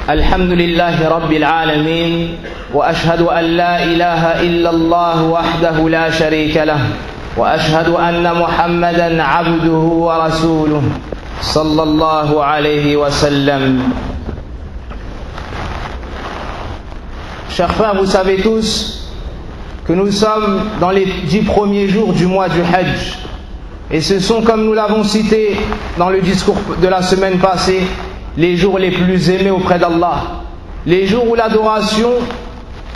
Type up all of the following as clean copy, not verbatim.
الحمد لله رب العالمين وأشهد أن لا إله إلا الله وحده لا شريك له وأشهد أن محمدا عبده ورسوله صلى الله عليه وسلم. Chers frères, vous savez tous que nous sommes dans les 10 premiers jours du mois du Hajj. Et ce sont, comme nous l'avons cité dans le discours de la semaine passée, les jours les plus aimés auprès d'Allah. Les jours où l'adoration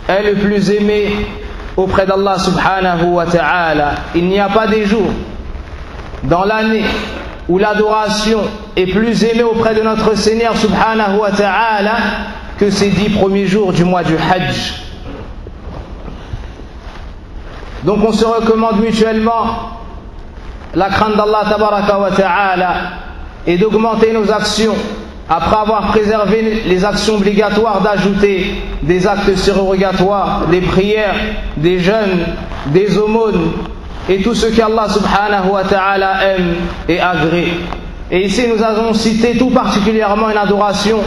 est le plus aimée auprès d'Allah subhanahu wa ta'ala. Il n'y a pas des jours dans l'année où l'adoration est plus aimée auprès de notre Seigneur subhanahu wa ta'ala que ces 10 premiers jours du mois du Hajj. Donc on se recommande mutuellement la crainte d'Allah tabaraka wa ta'ala et d'augmenter nos actions après avoir préservé les actions obligatoires, d'ajouter des actes surrogatoires, des prières, des jeûnes, des aumônes et tout ce qu'Allah subhanahu wa ta'ala aime et agrée. Et ici nous avons cité tout particulièrement une adoration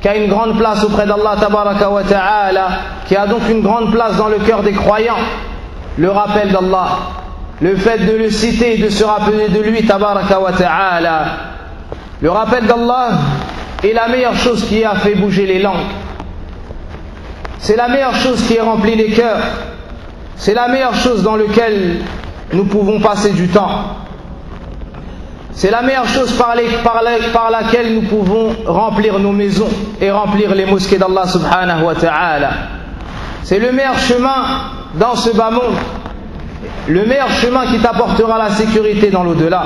qui a une grande place auprès d'Allah tabaraka wa ta'ala, qui a donc une grande place dans le cœur des croyants, le rappel d'Allah, le fait de le citer et de se rappeler de lui tabaraka wa ta'ala. Le rappel d'Allah est la meilleure chose qui a fait bouger les langues. C'est la meilleure chose qui a rempli les cœurs. C'est la meilleure chose dans laquelle nous pouvons passer du temps. C'est la meilleure chose par laquelle nous pouvons remplir nos maisons et remplir les mosquées d'Allah subhanahu wa ta'ala. C'est le meilleur chemin dans ce bas monde. Le meilleur chemin qui t'apportera la sécurité dans l'au-delà.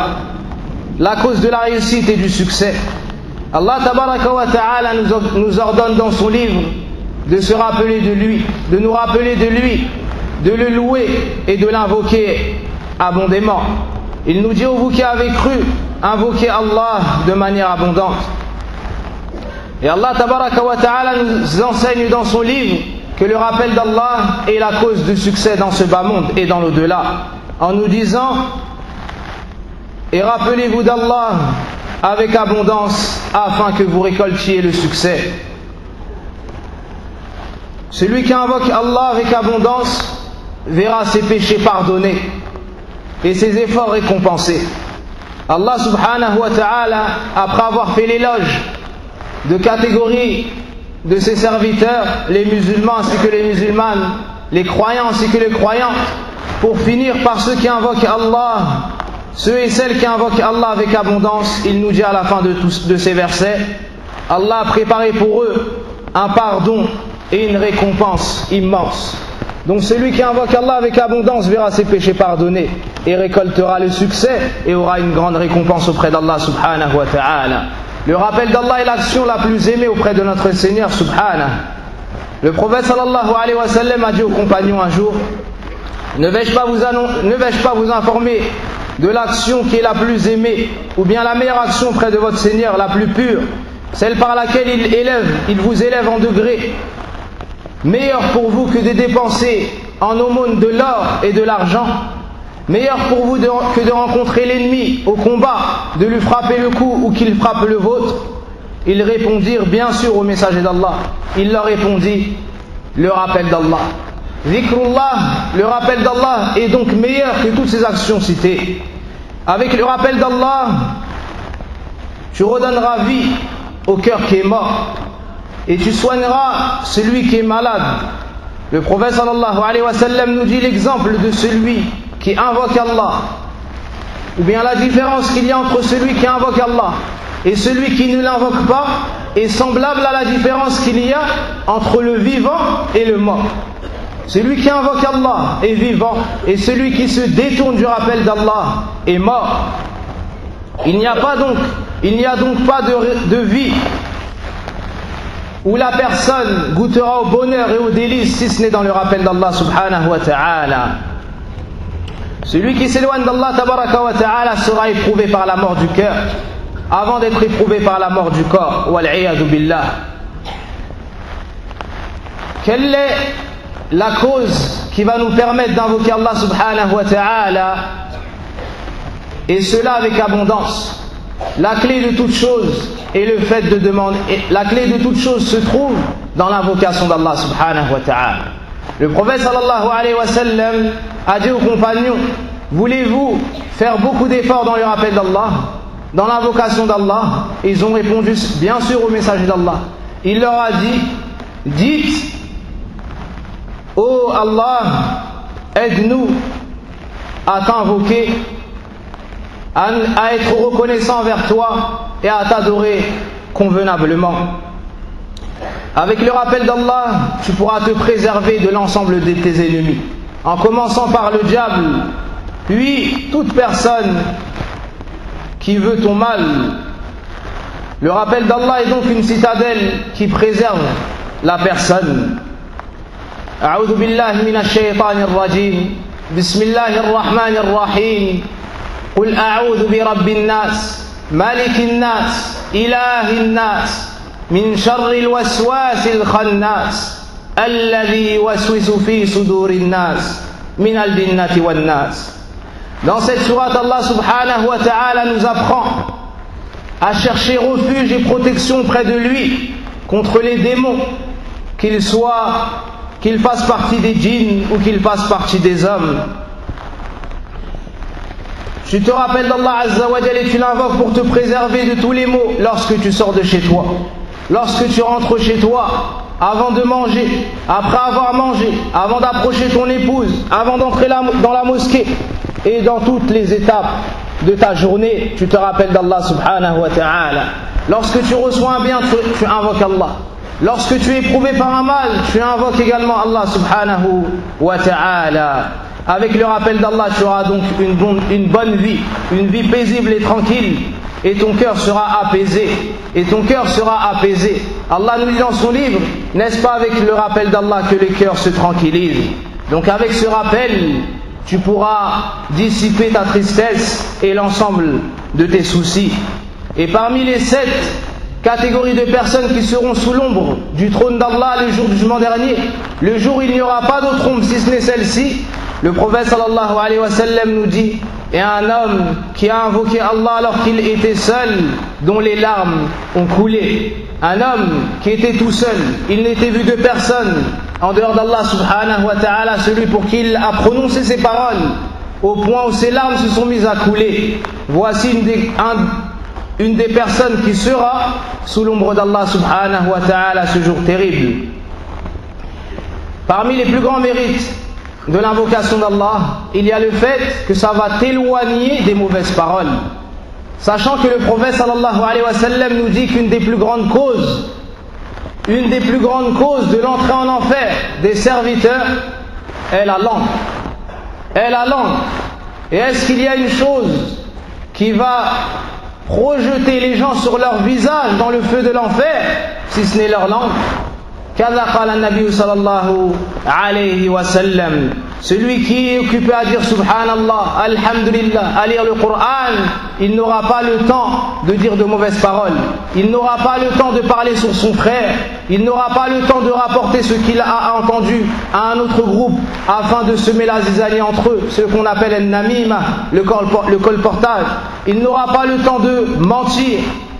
La cause de la réussite et du succès. Allah tabaraka wa ta'ala nous ordonne dans son livre de se rappeler de lui, de nous rappeler de lui, de le louer et de l'invoquer abondamment. Il nous dit: ô vous qui avez cru, invoquez Allah de manière abondante. Et Allah tabaraka wa ta'ala nous enseigne dans son livre que le rappel d'Allah est la cause du succès dans ce bas monde et dans l'au-delà, en nous disant: et rappelez-vous d'Allah avec abondance afin que vous récoltiez le succès. Celui qui invoque Allah avec abondance verra ses péchés pardonnés et ses efforts récompensés. Allah subhanahu wa ta'ala, après avoir fait l'éloge de catégories de ses serviteurs, les musulmans ainsi que les musulmanes, les croyants ainsi que les croyantes, pour finir par ceux qui invoquent Allah, ceux et celles qui invoquent Allah avec abondance, il nous dit à la fin de ces versets: Allah a préparé pour eux un pardon et une récompense immense. Donc celui qui invoque Allah avec abondance verra ses péchés pardonnés et récoltera le succès et aura une grande récompense auprès d'Allah subhanahu wa ta'ala. Le rappel d'Allah est l'action la plus aimée auprès de notre Seigneur subhanahu. Le prophète sallallahu alayhi wa sallam a dit aux compagnons un jour: ne vais-je pas vous informer de l'action qui est la plus aimée, ou bien la meilleure action auprès de votre Seigneur, la plus pure, celle par laquelle il vous élève en degrés, meilleure pour vous que de dépenser en aumône de l'or et de l'argent, meilleure pour vous que de rencontrer l'ennemi au combat, de lui frapper le cou ou qu'il frappe le vôtre? Ils répondirent bien sûr au messager d'Allah. Il leur répondit: le rappel d'Allah. Zikrullah, le rappel d'Allah, est donc meilleur que toutes ces actions citées. Avec le rappel d'Allah, tu redonneras vie au cœur qui est mort et tu soigneras celui qui est malade. Le prophète sallallahu alayhi wa sallam nous dit l'exemple de celui qui invoque Allah, ou bien la différence qu'il y a entre celui qui invoque Allah et celui qui ne l'invoque pas est semblable à la différence qu'il y a entre le vivant et le mort. Celui qui invoque Allah est vivant et celui qui se détourne du rappel d'Allah est mort. Il n'y a donc pas de vie où la personne goûtera au bonheur et au délice si ce n'est dans le rappel d'Allah subhanahu wa ta'ala. Celui qui s'éloigne d'Allah tabaraka wa ta'ala sera éprouvé par la mort du cœur avant d'être éprouvé par la mort du corps. Wal'iyadu billah. Quelle est la cause qui va nous permettre d'invoquer Allah subhanahu wa ta'ala, et cela avec abondance? La clé de toute chose est le fait de demander. La clé de toute chose se trouve dans l'invocation d'Allah subhanahu wa ta'ala. Le prophète sallallahu alayhi wa sallam a dit aux compagnons: voulez-vous faire beaucoup d'efforts dans le rappel d'Allah, dans l'invocation d'Allah? Ils ont répondu bien sûr au messager d'Allah. Il leur a dit: dites, ô Allah, aide-nous à t'invoquer, à être reconnaissant envers toi et à t'adorer convenablement. Avec le rappel d'Allah, tu pourras te préserver de l'ensemble de tes ennemis, en commençant par le diable, puis toute personne qui veut ton mal. Le rappel d'Allah est donc une citadelle qui préserve la personne. A'udhu billahi minash shaytanir rajim. Bismillahir rahmanir rahim. Qul a'udhu bi rabbin nas, malikin nas, ilahin nas, min sharril waswasil khannas, alladhi yuwaswisu fi sudurin nas, min al-jinnati wan nas. Dans cette sourate, Allah subhanahu wa ta'ala nous apprend à chercher refuge et protection près de lui contre les démons, qu'ils fassent partie des djinns ou qu'ils fassent partie des hommes. Tu te rappelles d'Allah Azza wa Jalla et tu l'invoques pour te préserver de tous les maux lorsque tu sors de chez toi, lorsque tu rentres chez toi, avant de manger, après avoir mangé, avant d'approcher ton épouse, avant d'entrer dans la mosquée, et dans toutes les étapes de ta journée, tu te rappelles d'Allah subhanahu wa ta'ala. Lorsque tu reçois un bien, tu invoques Allah. Lorsque tu es éprouvé par un mal, tu invoques également Allah subhanahu wa ta'ala. Avec le rappel d'Allah, tu auras donc une bonne vie, une vie paisible et tranquille, et ton cœur sera apaisé. Allah nous dit dans son livre: n'est-ce pas avec le rappel d'Allah que les cœurs se tranquillisent? Donc avec ce rappel, tu pourras dissiper ta tristesse et l'ensemble de tes soucis. Et parmi les 7 catégories de personnes qui seront sous l'ombre du trône d'Allah le jour du jugement dernier, le jour où il n'y aura pas d'autre ombre si ce n'est celle-ci, le prophète sallallahu alayhi wa sallam nous dit: et un homme qui a invoqué Allah alors qu'il était seul, dont les larmes ont coulé. Un homme qui était tout seul, il n'était vu de personne en dehors d'Allah subhanahu wa ta'ala, celui pour qui il a prononcé ces paroles, au point où ses larmes se sont mises à couler. Voici une des personnes qui sera sous l'ombre d'Allah subhanahu wa ta'ala ce jour terrible. Parmi les plus grands mérites de l'invocation d'Allah, il y a le fait que ça va t'éloigner des mauvaises paroles. Sachant que le prophète sallallahu alayhi wa sallam nous dit qu'une des plus grandes causes de l'entrée en enfer des serviteurs est la langue. Et est-ce qu'il y a une chose qui va projeter les gens sur leur visage dans le feu de l'enfer, si ce n'est leur langue? Kada qala an-nabi sallallahu alayhi wa sallam. Celui qui est occupé à dire subhanallah, alhamdulillah, à lire le Coran, il n'aura pas le temps de dire de mauvaises paroles. Il n'aura pas le temps de parler sur son frère. Il n'aura pas le temps de rapporter ce qu'il a entendu à un autre groupe afin de semer la zizanie entre eux, ce qu'on appelle al-namima, le colportage. Il n'aura pas le temps de mentir.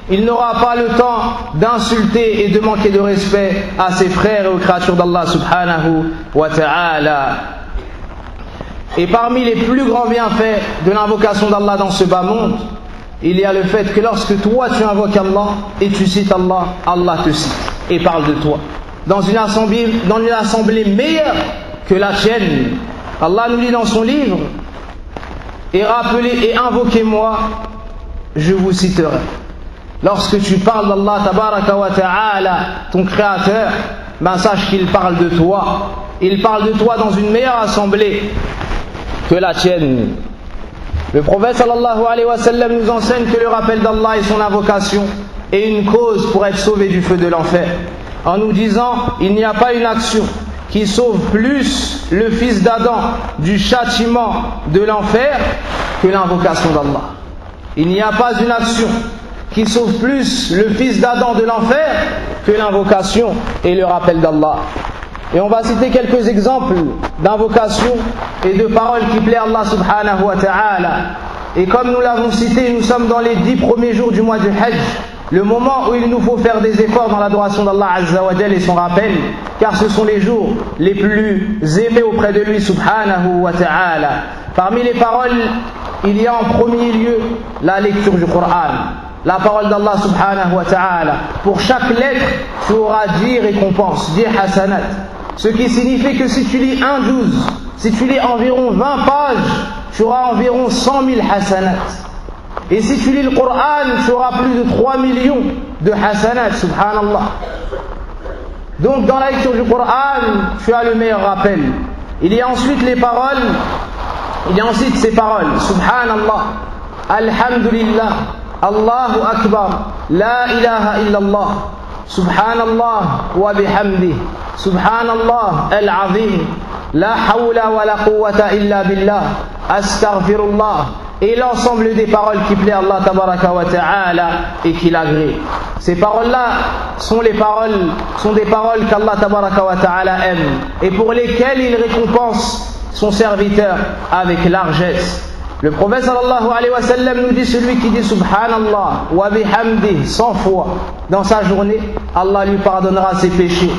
Il n'aura pas le temps d'insulter et de manquer de respect à ses frères et aux créatures d'Allah subhanahu wa ta'ala. Et parmi les plus grands bienfaits de l'invocation d'Allah dans ce bas monde, il y a le fait que lorsque toi tu invoques Allah et tu cites Allah, Allah te cite et parle de toi. Dans une assemblée meilleure que la tienne, Allah nous dit dans son livre: et rappelez et invoquez-moi, je vous citerai. Lorsque tu parles d'Allah tabaraka wa ta'ala, ton créateur, sache qu'il parle de toi. Il parle de toi dans une meilleure assemblée que la tienne. Le prophète sallallahu alayhi wa sallam nous enseigne que le rappel d'Allah et son invocation est une cause pour être sauvé du feu de l'enfer, en nous disant: il n'y a pas une action qui sauve plus le fils d'Adam du châtiment de l'enfer que l'invocation d'Allah. Il n'y a pas une action qui sauve plus le fils d'Adam de l'enfer que l'invocation et le rappel d'Allah. Et on va citer quelques exemples d'invocations et de paroles qui plaisent à Allah subhanahu wa ta'ala. Et comme nous l'avons cité, nous sommes dans les 10 premiers jours du mois du Hajj, le moment où il nous faut faire des efforts dans l'adoration d'Allah Azza wa Jal et son rappel, car ce sont les jours les plus aimés auprès de lui subhanahu wa ta'ala. Parmi les paroles, il y a en premier lieu la lecture du Coran, la parole d'Allah subhanahu wa ta'ala. Pour chaque lettre, tu auras 10 récompenses, 10 hasanat. Ce qui signifie que si tu lis un juz, si tu lis environ 20 pages, tu auras environ 100 000 hasanat. Et si tu lis le Coran, tu auras plus de 3 millions de hasanat, subhanallah. Donc dans la lecture du Coran, tu as le meilleur rappel. Il y a ensuite les paroles, il y a ensuite ces paroles, subhanallah, alhamdulillah, Allahu akbar, la ilaha illallah, subhanallah wa bihamdih, subhanallah al-azim, la hawla wa la quwwata illa billah, astaghfirullah, et l'ensemble des paroles qui plaît à Allah tabaraka wa ta'ala et qui l'agrée. Ces paroles-là sont des paroles qu'Allah tabaraka wa ta'ala aime et pour lesquelles il récompense son serviteur avec largesse. Le prophète sallallahu alayhi wa sallam nous dit: celui qui dit subhanallah wa bihamdi 100 fois dans sa journée, Allah lui pardonnera ses péchés.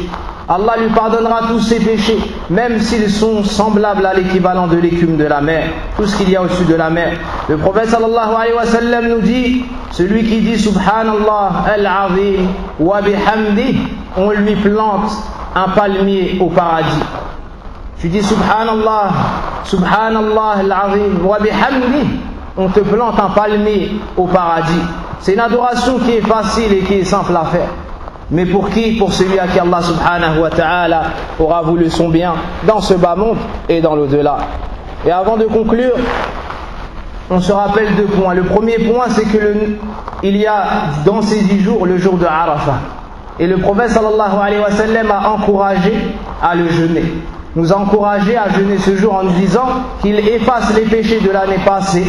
Allah lui pardonnera tous ses péchés, même s'ils sont semblables à l'équivalent de l'écume de la mer, tout ce qu'il y a au-dessus de la mer. Le prophète sallallahu alayhi wa sallam nous dit: celui qui dit subhanallah al-azim wa bihamdi, on lui plante un palmier au paradis. Tu dis subhanallah, subhanallah al-azim wa bihamdi, on te plante un palmier au paradis. C'est une adoration qui est facile et qui est simple à faire. Mais pour qui? Pour celui à qui Allah subhanahu wa ta'ala aura voulu son bien dans ce bas monde et dans l'au-delà. Et avant de conclure, on se rappelle 2 points. Le premier point, c'est il y a dans ces 10 jours le jour de Arafah. Et le prophète sallallahu alayhi wa sallam a encouragé à le jeûner. Nous a encouragé à jeûner ce jour en nous disant qu'il efface les péchés de l'année passée,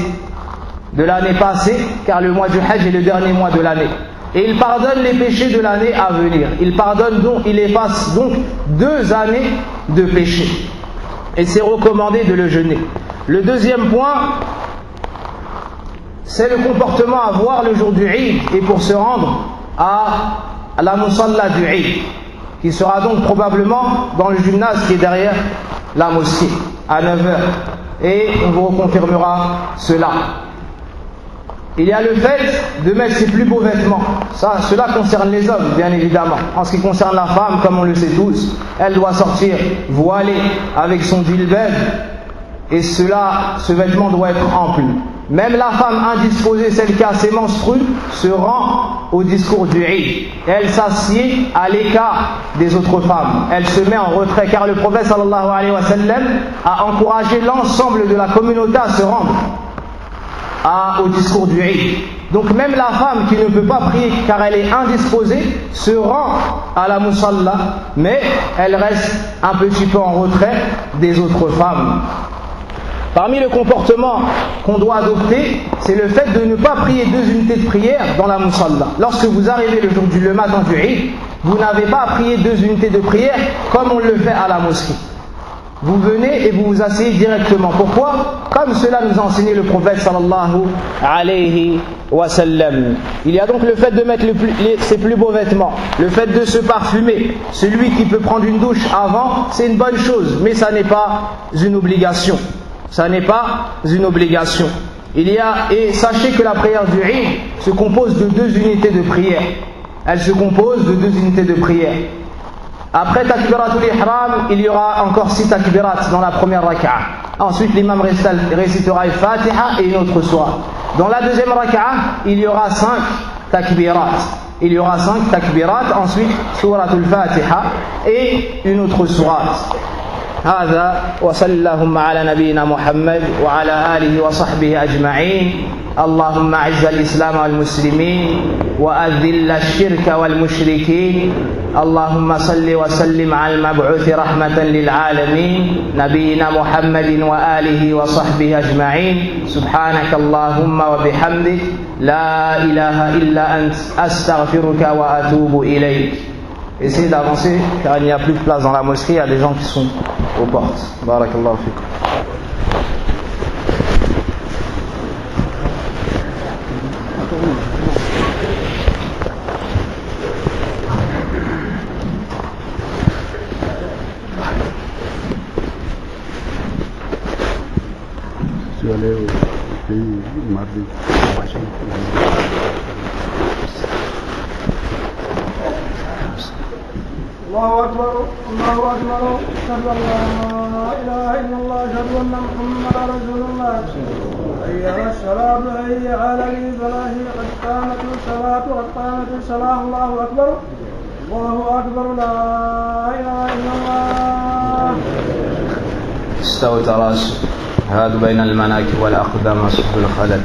car le mois du Hajj est le dernier mois de l'année. Et il pardonne les péchés de l'année à venir. Il efface donc 2 années de péché. Et c'est recommandé de le jeûner. Le deuxième point, c'est le comportement à voir le jour du Eid et pour se rendre à la musalla du Eid, qui sera donc probablement dans le gymnase qui est derrière la mosquée à 9h. Et on vous reconfirmera cela. Il y a le fait de mettre ses plus beaux vêtements. Cela concerne les hommes, bien évidemment. En ce qui concerne la femme, comme on le sait tous, elle doit sortir voilée avec son djilbab, et ce vêtement doit être ample. Même la femme indisposée, celle qui a ses menstrues, se rend au discours du Eid. Elle s'assied à l'écart des autres femmes. Elle se met en retrait, car le prophète sallallahu alayhi wa sallam a encouragé l'ensemble de la communauté à se rendre au discours du Eid. Donc même la femme qui ne peut pas prier car elle est indisposée se rend à la musalla, mais elle reste un petit peu en retrait des autres femmes. Parmi le comportement qu'on doit adopter, c'est le fait de ne pas prier 2 unités de prière dans la musalla. Lorsque vous arrivez le matin du Eid, vous n'avez pas à prier 2 unités de prière comme on le fait à la mosquée. Vous venez et vous vous asseyez directement. Pourquoi? Comme cela nous a enseigné le prophète sallallahu alayhi wa sallam. Il y a donc le fait de mettre ses plus beaux vêtements, le fait de se parfumer. Celui qui peut prendre une douche avant, c'est une bonne chose, mais ça n'est pas une obligation. Ça n'est pas une obligation. Et sachez que la prière du Eid se compose de 2 unités de prière. Elle se compose de 2 unités de prière. Après takbiratul ihram, il y aura encore 6 takbirat dans la première raka'a. Ensuite, l'imam récitera le Fatiha et une autre sourate. Dans la deuxième raka'a, il y aura 5 takbirat. Il y aura 5 takbirat, ensuite suratul Fatiha et une autre sourate. هذا وصلى اللهم على نبينا محمد وعلى آله وصحبه أجمعين. اللهم أعز الإسلام والمسلمين وأذل الشرك والمشركين. اللهم صل وسلم على المبعوث رحمة للعالمين نبينا محمد وآله وصحبه أجمعين. سبحانك اللهم وبحمدك لا إله إلا أنت أستغفرك وأتوب إليك. Essayez d'avancer car il n'y a plus de place dans la mosquée, il y a des gens qui sont aux portes. Barakallahu fikum. वाले मार दी। الله أكبر الله أكبر أشهد أن لا إله إلا الله أشهد أن محمدا رسول الله حي على الصلاة حي على الفلاح قد قامت الصلاة قد قامت الصلاة الله أكبر الله أكبر لا إله إلا الله. استووا تراصوا هادوا بين المناكب والأقدام وصفوا الخلل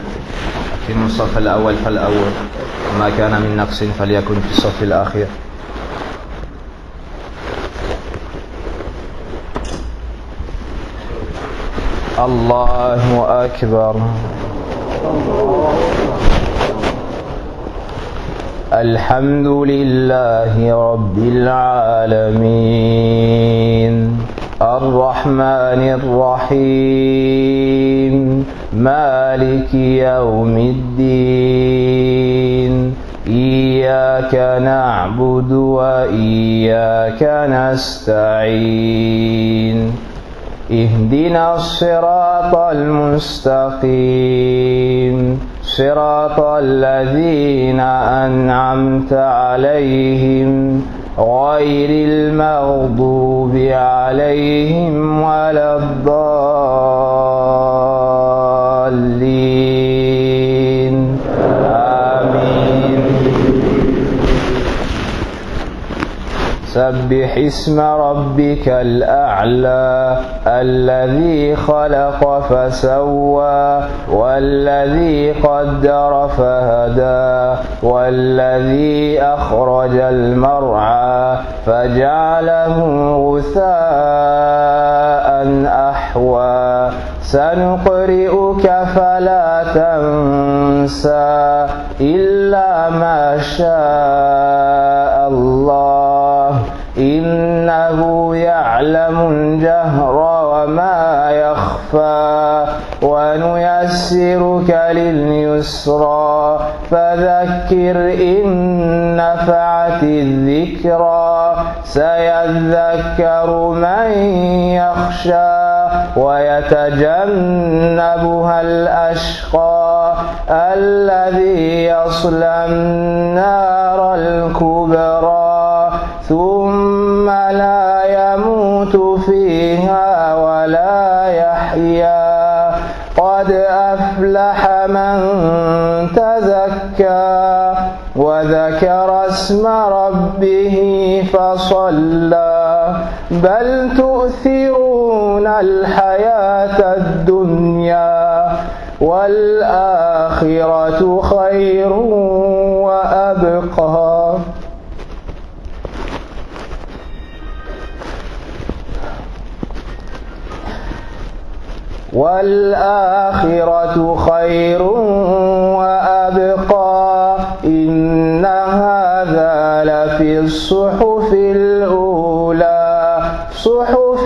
في الصف الأول فالأول وما كان من نقص فليكن في الصف الأخير. الله أكبر. الحمد لله رب العالمين الرحمن الرحيم مالك يوم الدين إياك نعبد وإياك نستعين اهدنا الصراط المستقيم صراط الذين أنعمت عليهم غير المغضوب عليهم ولا الضالين آمين. سبح اسم ربك الأعلى الذي خلق فسوى والذي قدر فهدى والذي أخرج المرعى فجعله غثاء أحوى سنقرئك فلا تنسى إلا ما شاء الله إنه يعلم الجهر وما يخفى ونيسرك لليسرى فذكر إن نفعت الذكرى سيذكر من يخشى ويتجنبها الأشقى الذي يصلى النار الكبرى ثم لا يموت فيها ولا يحيا قد أفلح من تزكى وذكر اسم ربه فصلى بل تؤثرون الحياة الدنيا والآخرة خير وأبقى. والآخرة خير وأبقى إن هذا لفي الصحف الأولى صحف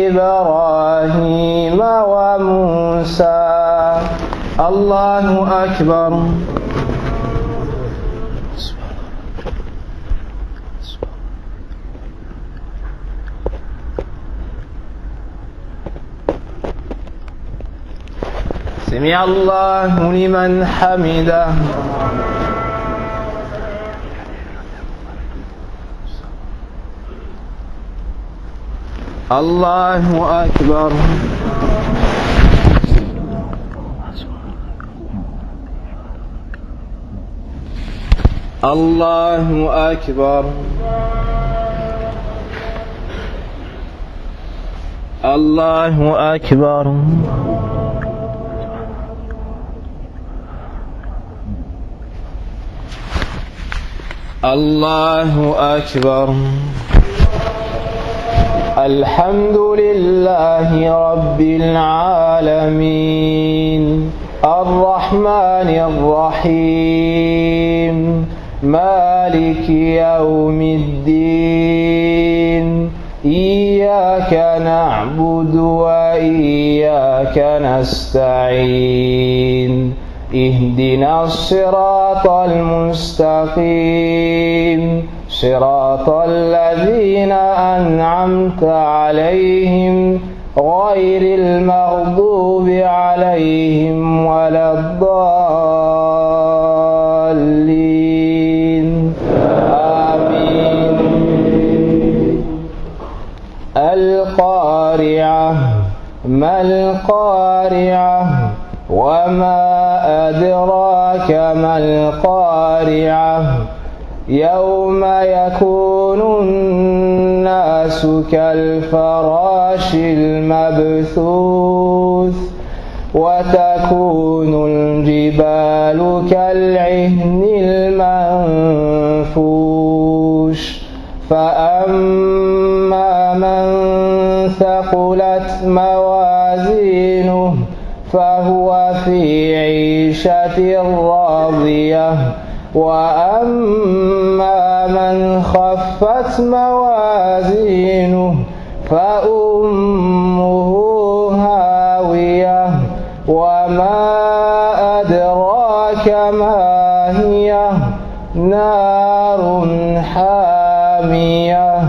إبراهيم وموسى. الله أكبر. سمع الله لمن حمده. الله أكبر. الله أكبر. الله أكبر. الله أكبر. الحمد لله رب العالمين الرحمن الرحيم مالك يوم الدين إياك نعبد وإياك نستعين اهدنا الصراط المستقيم صراط الذين أنعمت عليهم غير المغضوب عليهم ولا الضالين آمين. القارعة. ما القارعة؟ وما أدراك ما القارعة؟ يوم يكون الناس كالفراش المبثوث وتكون الجبال كالعهن المنفوش فأما من ثقلت موازينه فهو في عيشة راضية وأما من خفت موازينه فأمه هاوية وما أدراك ما هي نار حامية.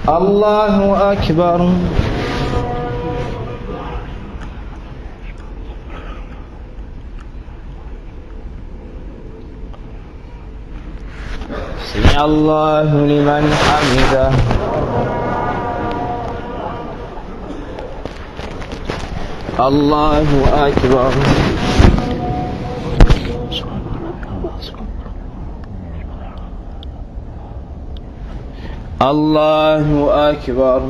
الله أكبر. سمع الله لمن حمده. الله أكبر. الله أكبر.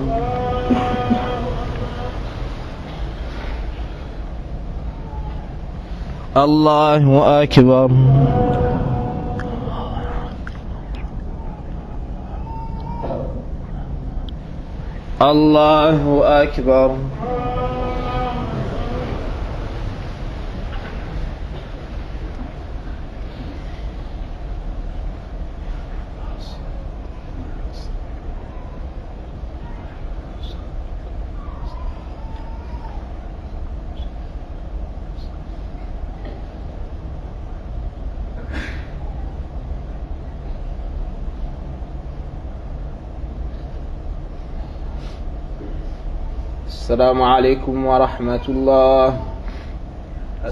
الله أكبر. الله أكبر. السلام عليكم ورحمة الله.